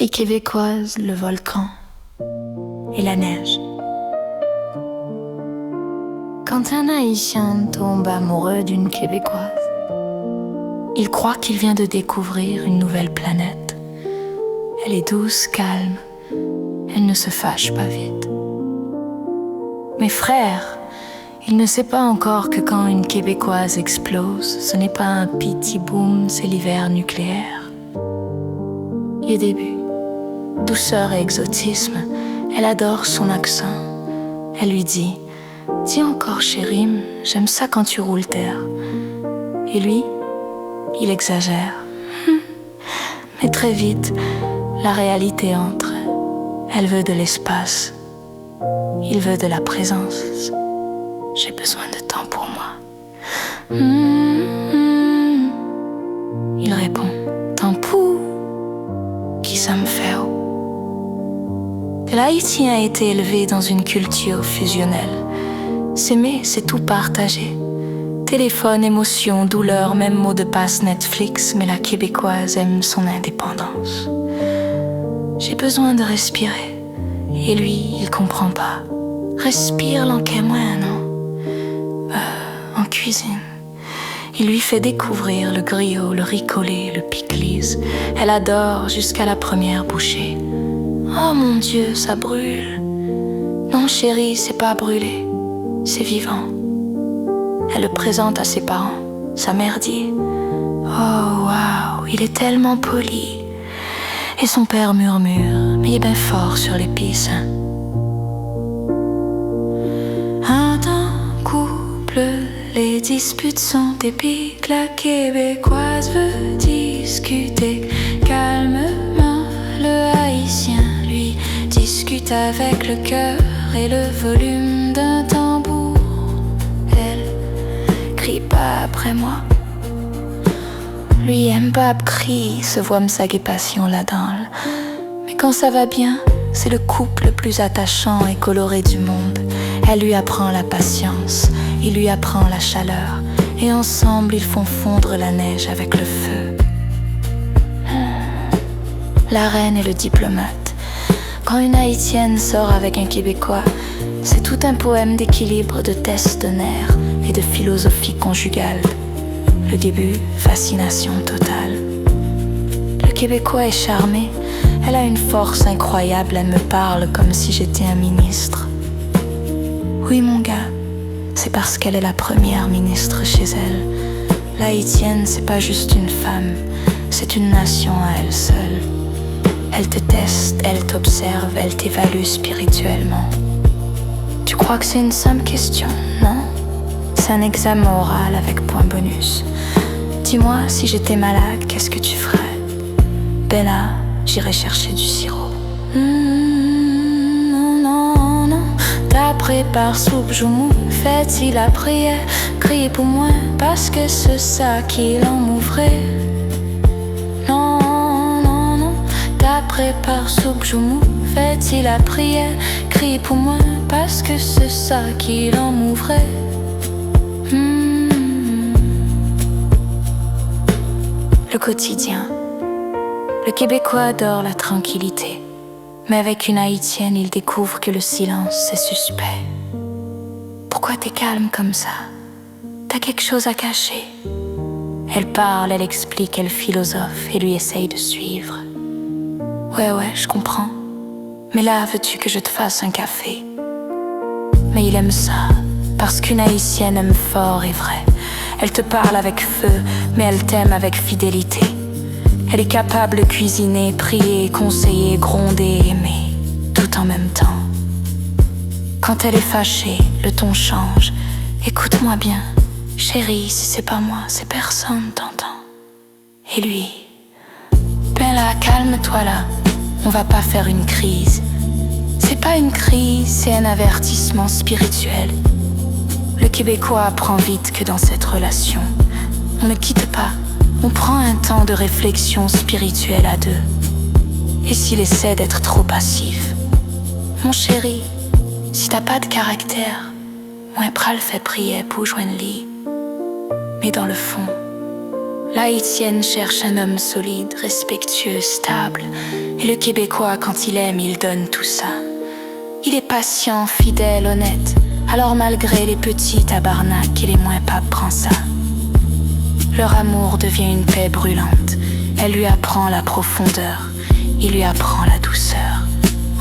Les Québécoises, le volcan et la neige. Quand un Haïtien tombe amoureux d'une Québécoise, il croit qu'il vient de découvrir une nouvelle planète. Elle est douce, calme, elle ne se fâche pas vite. Mais frère, il ne sait pas encore que quand une Québécoise explose, ce n'est pas un petit boom, c'est l'hiver nucléaire. Les débuts, douceur et exotisme, elle adore son accent. Elle lui dit « Dis encore chérie, j'aime ça quand tu roules terre ». Et lui, il exagère. Mais très vite, la réalité entre. Elle veut de l'espace. Il veut de la présence. J'ai besoin de temps pour moi. Il répond « Temps pour qui ça me fait ?» L'Haïtien a été élevé dans une culture fusionnelle. S'aimer, c'est tout partager. Téléphone, émotion, douleur, même mot de passe Netflix, mais la Québécoise aime son indépendance. J'ai besoin de respirer. Et lui, il comprend pas. Respire l'enquête moins, non? En cuisine. Il lui fait découvrir le griot, le riz collé, le pickles. Elle adore jusqu'à la première bouchée. Oh mon Dieu, ça brûle. Non chérie, c'est pas brûlé, c'est vivant. Elle le présente à ses parents. Sa mère dit « Oh waouh, il est tellement poli. » Et son père murmure « Mais il est bien fort sur l'épice. » Un temps couple, les disputes sont épiques. La Québécoise veut discuter calmement. Le Haïtien, lui, discute avec le cœur et le volume d'un tambour. Elle crie pas après moi. Lui aime pas crie, se voit m'saguer passion là-dedans. Mais quand ça va bien, c'est le couple le plus attachant et coloré du monde. Elle lui apprend la patience, il lui apprend la chaleur. Et ensemble, ils font fondre la neige avec le feu. La reine et le diplomate. Quand une Haïtienne sort avec un Québécois, c'est tout un poème d'équilibre, de tests de nerfs et de philosophie conjugale. Le début, fascination totale. Le Québécois est charmé, elle a une force incroyable, elle me parle comme si j'étais un ministre. Oui mon gars, c'est parce qu'elle est la première ministre chez elle. L'Haïtienne, c'est pas juste une femme, c'est une nation à elle seule. Elle te teste, elle t'observe, elle t'évalue spirituellement. Tu crois que c'est une simple question, non? C'est un examen oral avec point bonus. Dis-moi, si j'étais malade, qu'est-ce que tu ferais? Ben là, j'irais chercher du sirop. Non, non, ta prépare soupe, joumou, faites-il la prière, criez pour moi, parce que c'est ça qu'il en m'ouvrait. Prépare soupe, joumou, faites-il la prière, crie pour moi, parce que c'est ça qu'il en m'ouvrait. Le quotidien. Le Québécois adore la tranquillité, mais avec une Haïtienne, il découvre que le silence, c'est suspect. Pourquoi t'es calme comme ça? T'as quelque chose à cacher? Elle parle, elle explique, elle philosophe et lui essaye de suivre. Ouais, je comprends. Mais là, veux-tu que je te fasse un café? Mais il aime ça, parce qu'une Haïtienne aime fort et vrai. Elle te parle avec feu, mais elle t'aime avec fidélité. Elle est capable de cuisiner, prier, conseiller, gronder, aimer, tout en même temps. Quand elle est fâchée, le ton change. Écoute-moi bien, chérie, si c'est pas moi, c'est personne, t'entends? Et lui, ben là, calme-toi là. On va pas faire une crise. C'est pas une crise, c'est un avertissement spirituel. Le Québécois apprend vite que dans cette relation, on ne quitte pas, on prend un temps de réflexion spirituelle à deux. Et s'il essaie d'être trop passif, mon chéri, si t'as pas de caractère, moi pral fait prier pour joindre lit. Mais dans le fond, L'Haïtienne cherche un homme solide, respectueux, stable. Et le Québécois, quand il aime, il donne tout ça. Il est patient, fidèle, honnête. Alors malgré les petits tabarnaks et les moins papes, prend ça. Leur amour devient une paix brûlante. Elle lui apprend la profondeur, il lui apprend la douceur.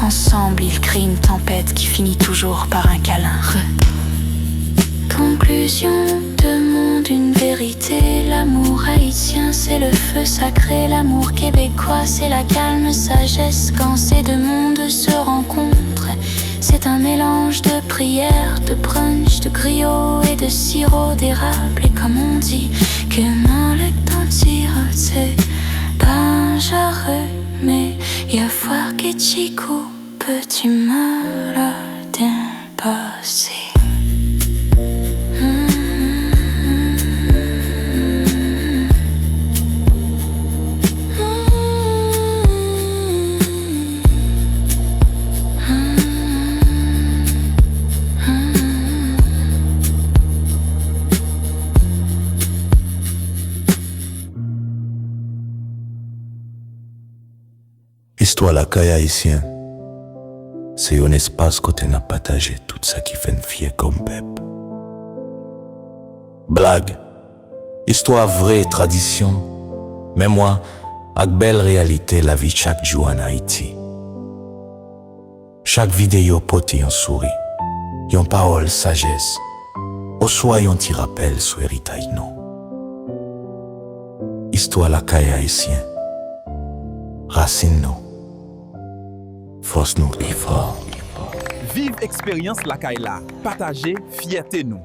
Ensemble, ils créent une tempête qui finit toujours par un câlin. Conclusion de monde, une vérité. L'amour haïtien, c'est le feu sacré. L'amour québécois, c'est la calme sagesse. Quand ces deux mondes se rencontrent, c'est un mélange de prières, de brunch, de griot et de sirop d'érable. Et comme on dit, que Malek t'en tire, c'est pas jarre, mais y'a voir que chico, petit malade passé. Histoire la caille haïtien, c'est un espace côté n'a partagé tout ça qui fait une fier comme peuple. Blague, histoire vraie, tradition, mémoire, avec belle réalité la vie chaque jour en Haïti. Chaque vidéo porte un sourire, une parole sagesse, au soit un petit rappel sur héritage non. Histoire la caille haïtien, racine nous. Force nous plus fort. Vive expérience la Kaila. Partager fierté nous.